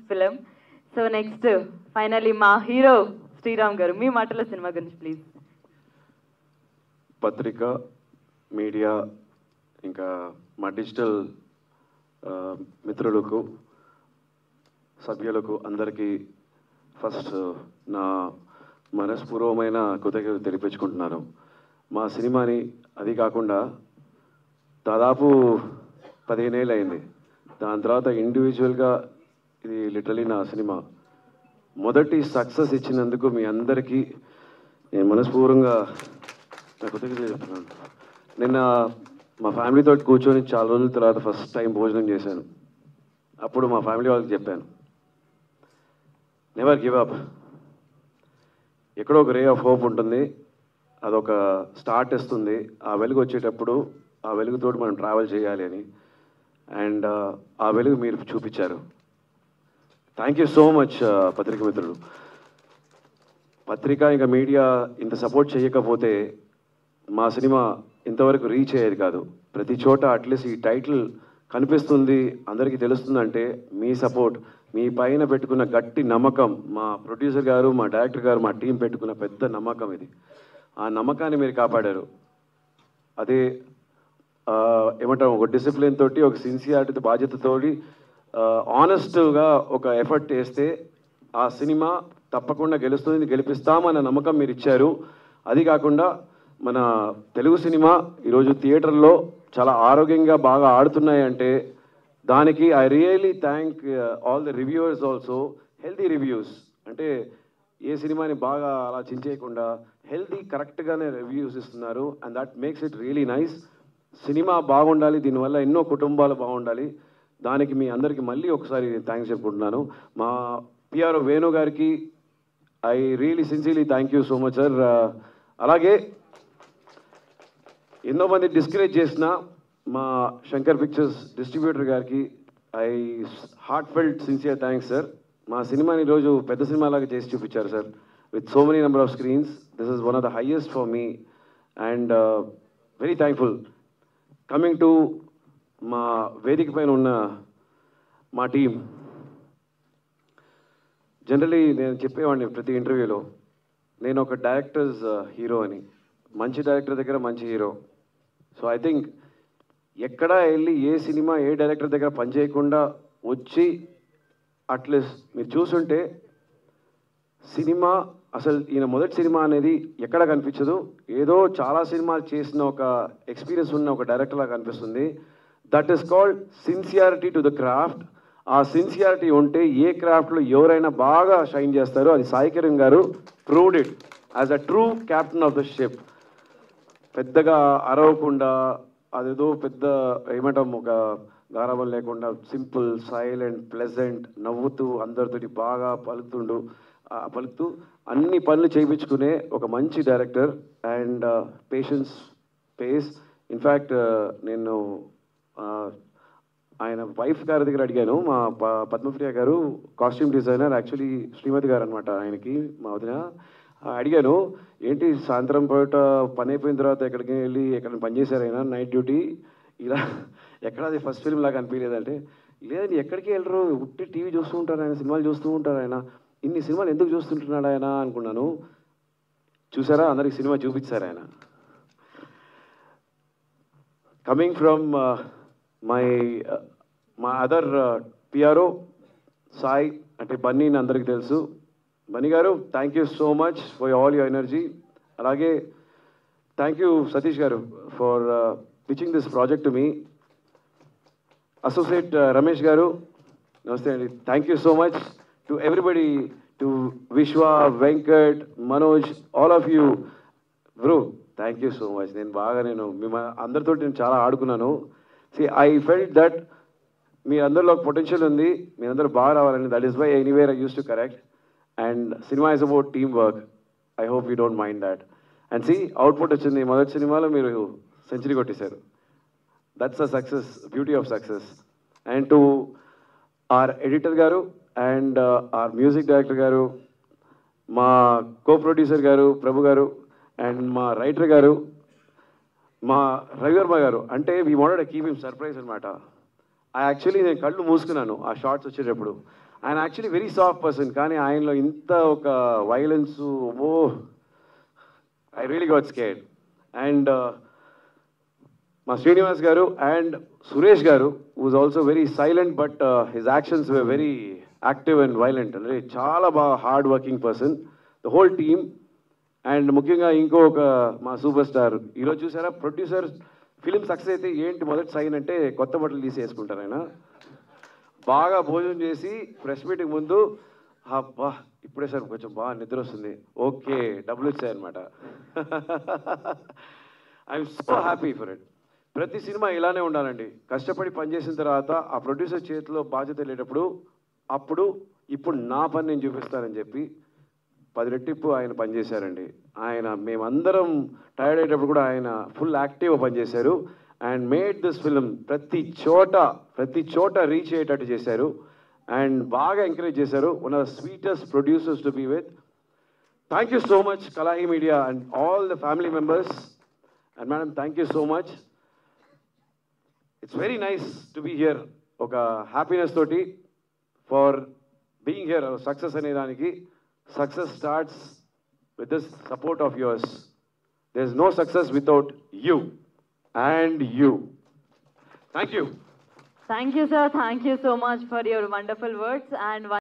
Film. So next finally మా hero Sriram గారు, మీ మాటలో సినిమా గురించి ప్లీజ్. పత్రిక, మీడియా, ఇంకా మా డిజిటల్ మిత్రులకు, సభ్యులకు అందరికీ ఫస్ట్ నా మనస్పూర్వమైన కృతజ్ఞతలు తెలిపించుకుంటున్నాను. మా సినిమాని, అది కాకుండా దాదాపు 15 ఏళ్ళు అయింది. దాని తర్వాత ఇండివిజువల్గా ఇది లిటరలీ నా సినిమా. మొదటి సక్సెస్ ఇచ్చినందుకు మీ అందరికీ నేను మనస్పూర్వంగా నా కృతజ్ఞతలు చెప్తున్నాను. నిన్న మా ఫ్యామిలీతో కూర్చొని చాలా రోజుల తర్వాత ఫస్ట్ టైం భోజనం చేశాను. అప్పుడు మా ఫ్యామిలీ వాళ్ళకి చెప్పాను, నెవర్ గివ్ అప్. ఎక్కడో ఒక రే ఆఫ్ హోప్ ఉంటుంది, అదొక స్టార్ట్ ఇస్తుంది. ఆ వెలుగు వచ్చేటప్పుడు ఆ వెలుగుతోటి మనం ట్రావెల్ చేయాలి అని. అండ్ ఆ వెలుగు మీరు చూపించారు. థ్యాంక్ యూ సో మచ్ పత్రిక మిత్రులు. పత్రిక ఇంకా మీడియా ఇంత సపోర్ట్ చేయకపోతే మా సినిమా ఇంతవరకు రీచ్ అయ్యేది కాదు. ప్రతి చోట అట్లీస్ట్ ఈ టైటిల్ కనిపిస్తుంది, అందరికీ తెలుస్తుందంటే మీ సపోర్ట్, మీ పైన పెట్టుకున్న గట్టి నమ్మకం, మా ప్రొడ్యూసర్ గారు, మా డైరెక్టర్ గారు, మా టీం పెట్టుకున్న పెద్ద నమ్మకం ఇది. ఆ నమ్మకాన్ని మీరు కాపాడారు. అదే ఏమంటాం, ఒక డిసిప్లిన్ తోటి, ఒక సిన్సియారిటీ, బాధ్యతతోటి, ఆనెస్ట్గా ఒక ఎఫర్ట్ వేస్తే ఆ సినిమా తప్పకుండా గెలుస్తుంది, గెలిపిస్తామన్న నమ్మకం మీరు ఇచ్చారు. అది కాకుండా మన తెలుగు సినిమా ఈరోజు థియేటర్లో చాలా ఆరోగ్యంగా బాగా ఆడుతున్నాయంటే దానికి I really thank all the reviewers also. Healthy reviews అంటే ఏ సినిమాని బాగా అలా చించేయకుండా హెల్తీ కరెక్ట్గానే రివ్యూస్ ఇస్తున్నారు. And that makes it really nice. Cinema బాగుండాలి, దీనివల్ల ఎన్నో కుటుంబాలు బాగుండాలి. దానికి మీ అందరికీ మళ్ళీ ఒకసారి థ్యాంక్స్ చెప్పుకుంటున్నాను. మా పిఆర్ఓ వేణు గారికి I really sincerely thank you so much sir. అలాగే ఎన్నో మంది డిస్కరేజ్ చేసిన మా శంకర్ పిక్చర్స్ డిస్ట్రిబ్యూటర్ గారికి I heart felt sincere thanks sir. మా సినిమాని ఈరోజు పెద్ద సినిమాలాగా చేసి చూపించారు sir, with so many number of screens. This is one of the highest for me and very thankful. Coming to మా వేదిక పైన ఉన్న మా టీం, జనరలీ నేను చెప్పేవాడిని ప్రతి ఇంటర్వ్యూలో, నేను ఒక డైరెక్టర్స్ హీరో అని. మంచి డైరెక్టర్ దగ్గర మంచి హీరో. సో ఐ థింక్ ఎక్కడ వెళ్ళి ఏ సినిమా ఏ డైరెక్టర్ దగ్గర పనిచేయకుండా వచ్చి అట్లీస్ట్ మీరు చూసుంటే సినిమా అసలు ఈయన మొదటి సినిమా అనేది ఎక్కడ కనిపించదు. ఏదో చాలా సినిమాలు చేసిన ఒక ఎక్స్పీరియన్స్ ఉన్న ఒక డైరెక్టర్లా కనిపిస్తుంది. That is called sincerity to the craft. ఆ సిన్సియారిటీ ఉంటే ఏ క్రాఫ్ట్లో ఎవరైనా బాగా షైన్ చేస్తారో అది సాయి కిరణ్ గారు proved it as a true captain of the ship. పెద్దగా అరవకుండా, అదేదో పెద్ద ఏమంటాం, ఒక గారాబం లేకుండా సింపుల్, సైలెంట్, ప్లెజెంట్, నవ్వుతూ అందరితోటి బాగా పలుకుతూ అన్ని పనులు చేయించుకునే ఒక మంచి director. And patience pace. In fact నేను ఆయన వైఫ్ గారి దగ్గర అడిగాను, మా పద్మప్రియ గారు కాస్ట్యూమ్ డిజైనర్, యాక్చువల్లీ శ్రీమతి గారు అనమాట ఆయనకి, మా వదిన. అడిగాను, ఏంటి సాయంత్రం పూట పని అయిపోయిన తర్వాత ఎక్కడికి వెళ్ళి ఎక్కడ పనిచేశారైనా నైట్ డ్యూటీ, ఇలా ఎక్కడ అది ఫస్ట్ ఫిల్మ్ లాగా అనిపించలేదంటే, లేదండి ఎక్కడికి వెళ్ళరు, ఉట్టి టీవీ చూస్తూ ఉంటారు ఆయన, సినిమాలు చూస్తూ ఉంటారు ఆయన, ఇన్ని సినిమాలు ఎందుకు చూస్తుంటున్నాడు ఆయన అనుకున్నాను. చూసారా, అందరికి సినిమా చూపించారు ఆయన. కమింగ్ ఫ్రమ్ మా అదర్ పిఆర్ఓ సాయి, అంటే బన్నీని అందరికీ తెలుసు. Bunny garu, thank you so much for all your energy. అలాగే thank you Satish garu for pitching this project to me. Associate Ramesh garu, నమస్తే అండి. Thank you so much to everybody, to Vishwa, Venkat, Manoj, all of you bro, thank you so much. నేను అందరితో నేను చాలా ఆడుకున్నాను. I felt that మీ అందరిలో ఒక పొటెన్షియల్ ఉంది, మీరందరూ బాగా రావాలని. That is why anywhere I use to correct. And cinema is about team work. I hope you don't mind that. And output వచ్చింది. మొదటి సినిమాలో మీరు సెంచరీ కొట్టేశారు. That's a success, beauty of success. And to our editor గారు and our music director గారు, మా co producer గారు ప్రభు గారు, అండ్ మా రైటర్ గారు, మా రవివర్మ గారు. అంటే we wanted to keep him surprise అనమాట. యాక్చువల్లీ నేను కళ్ళు మూసుకున్నాను ఆ షార్ట్స్ వచ్చేటప్పుడు. ఆయన యాక్చువల్లీ వెరీ సాఫ్ట్ పర్సన్, కానీ ఆయనలో ఇంత ఒక violence, oh I really got scared. And మా Srinivas garu and Suresh garu was also very silent, but his actions were very active and violent. అంటే చాలా బాగా hard working person, the whole team. And ముఖ్యంగా ఇంకొక మా సూపర్ స్టార్, ఈరోజు చూసారా ప్రొడ్యూసర్ ఫిలిం సక్సెస్ అయితే ఏంటి మొదటి సైన్ అంటే కొత్త బట్టలు తీసి వేసుకుంటారు. ఆయన బాగా భోజనం చేసి ప్రెస్ మీటింగ్ ముందు అబ్బా ఇప్పుడే సార్ కొంచెం బాగా నిద్ర వస్తుంది, ఓకే డబ్బులు వచ్చాయన్నమాట. I'm so happy for it. ప్రతి సినిమా ఇలానే ఉండాలండి, కష్టపడి పనిచేసిన తర్వాత ఆ ప్రొడ్యూసర్ చేతిలో బాధ్యత వెళ్ళేటప్పుడు ఇప్పుడు నా పని నేను చూపిస్తానని చెప్పి 10 రెట్టింపు ఆయన పనిచేశారండి. ఆయన మేమందరం టైర్డ్ అయ్యేటప్పుడు కూడా ఆయన ఫుల్ యాక్టివ్గా పనిచేశారు అండ్ మేడ్ దిస్ ఫిల్మ్ ప్రతి చోట రీచ్ అయ్యేటట్టు చేశారు అండ్ బాగా ఎంకరేజ్ చేశారు. One of the sweetest producers to be with. Thank you so much Kalahi media and all the family members. And madam thank you so much. It's very nice to be here. ఒక happiness తోటి for being here. Success అనే దానికి success starts with this support of yours. There's no success without you and you. Thank you. Thank you, sir. Thank you so much for your wonderful words and